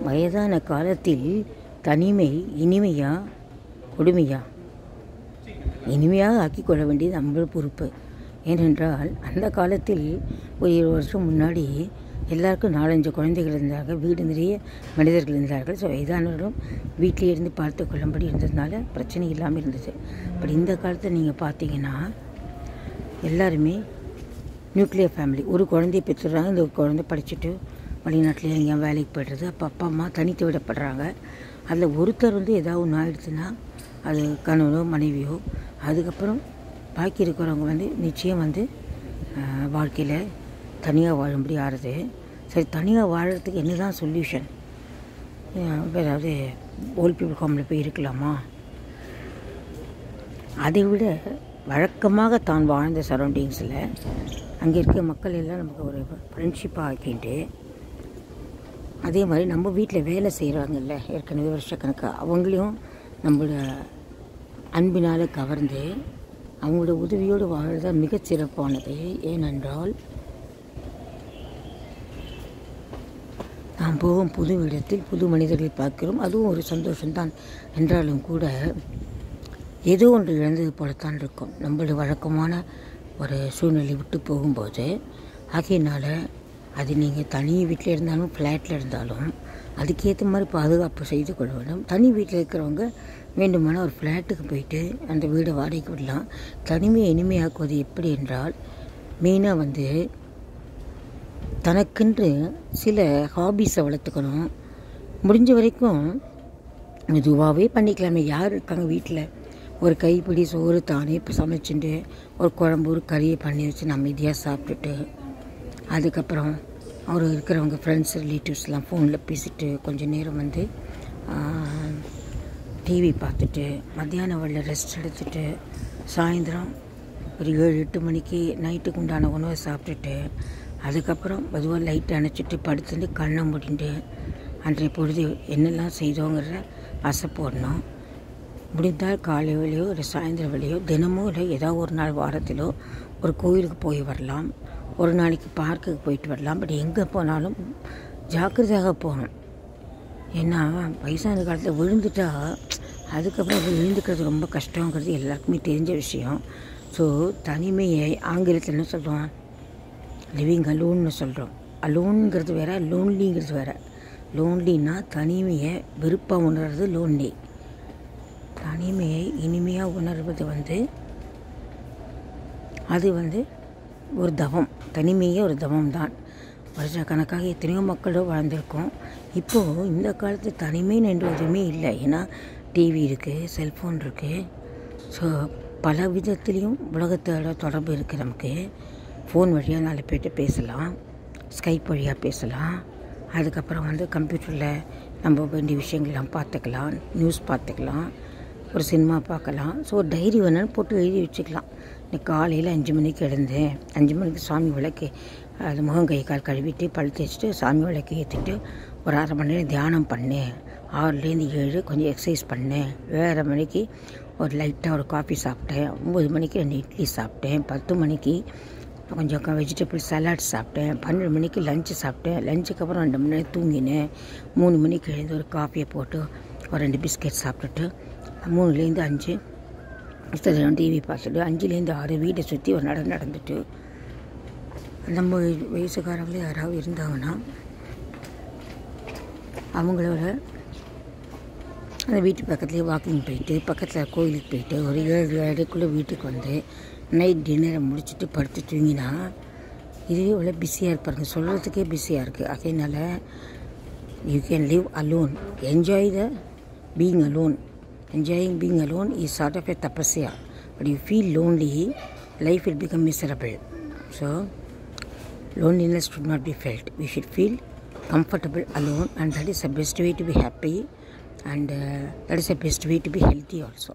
வயதான காலத்தில் தனிமை இனிமையா கொடுமையா? இனிமையாக ஆக்கிக்கொள்ள வேண்டியது நம்ம பொறுப்பு. ஏனென்றால் அந்த காலத்தில் ஒரு 20 வருஷம் முன்னாடி எல்லாருக்கும் 4-5 குழந்தைகள் இருந்தார்கள், வீடு நிறைய மனிதர்கள் இருந்தார்கள். ஸோ வயதானவர்களும் வீட்டிலே இருந்து பார்த்து கொள்ளும்படி இருந்ததுனால பிரச்சனை இல்லாமல் இருந்துச்சு. பட் இந்த காலத்தில் நீங்கள் பார்த்தீங்கன்னா எல்லாருமே நியூக்ளியர் ஃபேமிலி. ஒரு குழந்தைய பெற்றுறாங்க, இந்த குழந்தை படிச்சுட்டு வெளிநாட்டில் எங்கேயா வேலைக்கு போய்டுறது. அப்போ அப்பா அம்மா தனித்து விடப்படுறாங்க. அதில் ஒருத்தர் ஏதாவது ஒன்று ஆகிடுச்சுன்னா அது கணவனோ மனைவியோ, அதுக்கப்புறம் பாக்கி இருக்கிறவங்க நிச்சயம் வாழ்க்கையில் தனியாக வாழும்படி ஆறுது. சரி, தனியாக வாழறதுக்கு என்ன தான் சொல்யூஷன்? ஏதாவது ஓல்ட் பீப்புள் ஹோமில் போய் இருக்கலாமா? அதை விட வழக்கமாக தான் வாழ்ந்த சரௌண்டிங்ஸில் அங்கே இருக்க மக்கள் எல்லாம் நமக்கு ஒரு ஃப்ரெண்ட்ஷிப்பாக ஆக்கிட்டு, அதே மாதிரி நம்ம வீட்டில் வேலை செய்கிறாங்கல்ல ஏற்கனவே வருஷக்கணக்காக, அவங்களையும் நம்மளோட அன்பினால் கவர்ந்து அவங்களோட உதவியோடு வாழ்தான் மிகச்சிறப்பானது. ஏனென்றால் நாம் போகும் புது இடத்தில் புது மனிதர்களை பார்க்கிறோம், அதுவும் ஒரு சந்தோஷம்தான். என்றாலும் கூட ஏதோ ஒன்று இழந்தது போலத்தான் இருக்கும் நம்மளுடைய வழக்கமான ஒரு சூழ்நிலை விட்டு போகும்போது. ஆகையினால் அது நீங்கள் தனி வீட்டில் இருந்தாலும் ஃப்ளாட்டில் இருந்தாலும் அதுக்கேற்ற மாதிரி பாதுகாப்பு செய்து கொள்ள வேண்டும். தனி வீட்டில் இருக்கிறவங்க வேண்டுமான ஒரு ஃப்ளாட்டுக்கு போயிட்டு அந்த வீடை வாடகைக்கு விடலாம். தனிமையை இனிமையாக்குவது எப்படி என்றால், மெயினாக தனக்கென்று சில ஹாபீஸை வளர்த்துக்கணும். முடிஞ்ச வரைக்கும் மெதுவாகவே பண்ணிக்கலாமே. யார் இருக்காங்க வீட்டில்? ஒரு கைப்பிடி சோறு தானே இப்போ சமைச்சுட்டு ஒரு குழம்பு ஒரு கறியை பண்ணி வச்சு நம்ம அமைதியாக சாப்பிட்டுட்டு, அதுக்கப்புறம் அவர் இருக்கிறவங்க ஃப்ரெண்ட்ஸ் ரிலேட்டிவ்ஸ்லாம் ஃபோனில் பேசிட்டு கொஞ்சம் நேரம் டிவி பார்த்துட்டு, மத்தியானம் வேளை ரெஸ்ட் எடுத்துகிட்டு, சாயந்தரம் ஒரு 7-8 மணிக்கு நைட்டுக்கு உண்டான உணவை சாப்பிட்டுட்டு, அதுக்கப்புறம் மெதுவாக லைட்டை அணைச்சிட்டு படுத்துட்டு கண்ணை மூடிட்டு அன்றைய பொழுது என்னெல்லாம் செய்தோங்கிற ஆசை போடணும். முடிந்தால் காலை வேலையோ இல்லை சாயந்தரம் வேலையோ தினமும் இல்லை ஏதாவது ஒரு நாள் வாரத்திலோ ஒரு கோயிலுக்கு போய் வரலாம், ஒரு நாளைக்கு பார்க்குக்கு போயிட்டு வரலாம். பட் எங்கே போனாலும் ஜாக்கிரதையாக போகணும். ஏன்னா வயசான காலத்தில் விழுந்துட்டா அதுக்கப்புறம் எழுந்துக்கிறது ரொம்ப கஷ்டங்கிறது எல்லாருக்குமே தெரிஞ்ச விஷயம். ஸோ தனிமையை ஆங்கிலத்தில் என்ன சொல்கிறோம்? லிவிங் அலோன்னு சொல்கிறோம். அலோனுங்கிறது வேறு, லோன்லிங்கிறது வேறு. லோன்லின்னா தனிமையை வெறுப்பாக உணர்றது லோன்லி. தனிமையை இனிமையாக உணர்வது அது ஒரு தவம். தனிமையே ஒரு தவம் தான். வருஷக்கணக்காக எத்தனையோ மக்களோ வாழ்ந்திருக்கோம். இப்போது இந்த காலத்து தனிமைன்னு என்று எதுவுமே இல்லை. ஏன்னா டிவி இருக்குது, செல்ஃபோன் இருக்குது. ஸோ பல விதத்துலேயும் உலகத்தோட தொடர்பு இருக்குது நமக்கு. ஃபோன் வழியாக 4 பேர்கிட்ட பேசலாம், ஸ்கைப் வழியாக பேசலாம். அதுக்கப்புறம் கம்ப்யூட்டரில் நம்ம வேண்டிய விஷயங்கள்லாம் பார்த்துக்கலாம், நியூஸ் பார்த்துக்கலாம், ஒரு சினிமா பார்க்கலாம். ஸோ ஒரு டைரி வேணாலும் போட்டு எழுதி வச்சுக்கலாம். இன்னைக்கு காலையில் 5 மணிக்கு எழுந்தேன், 5 மணிக்கு சாமி விளக்கு அது முகம் கை கால் கழுவிட்டு பழு தேய்ச்சிட்டு சாமி விளக்கு ஏற்றிட்டு ஒரு 1/2 மணி நேரம் தியானம் பண்ணேன். 6லேருந்து 7 கொஞ்சம் எக்ஸசைஸ் பண்ணேன். 7:30 மணிக்கு ஒரு லைட்டாக ஒரு காஃபி சாப்பிட்டேன். 9 மணிக்கு 2 இட்லி சாப்பிட்டேன். 10 மணிக்கு கொஞ்சம் வெஜிடபிள் சலாட் சாப்பிட்டேன். 12 மணிக்கு லஞ்சு சாப்பிட்டேன். லஞ்சுக்கு அப்புறம் 2 மணி நேரம் தூங்கினேன். 3 மணிக்கு எழுந்து ஒரு காஃபியை போட்டு ஒரு 2 பிஸ்கெட் சாப்பிட்டுட்டு 3லேருந்து 5 டிவி பார்த்துட்டு 5லேருந்து 6 வீட்டை சுற்றி ஒரு நடந்துட்டு, நம்ம வயசுக்காரங்களே யாராவது இருந்தாங்கன்னா அவங்களோட அந்த வீட்டு பக்கத்துலேயே வாக்கிங் போயிட்டு, பக்கத்தில் கோயிலுக்கு போயிட்டு ஒரு 7-7:30 வீட்டுக்கு நைட் டின்னரை முடிச்சுட்டு படுத்து தூங்கினா இதுவே இவ்வளோ பிஸியாக இருப்பாருங்க. சொல்கிறதுக்கே பிஸியாக இருக்குது. அதனால் you can live alone, enjoy the being alone. Enjoying being alone is sort of a tapasya. But you feel lonely, life will become miserable. So, loneliness should not be felt. We should feel comfortable alone, and that is the best way to be happy, and that is the best way to be healthy also.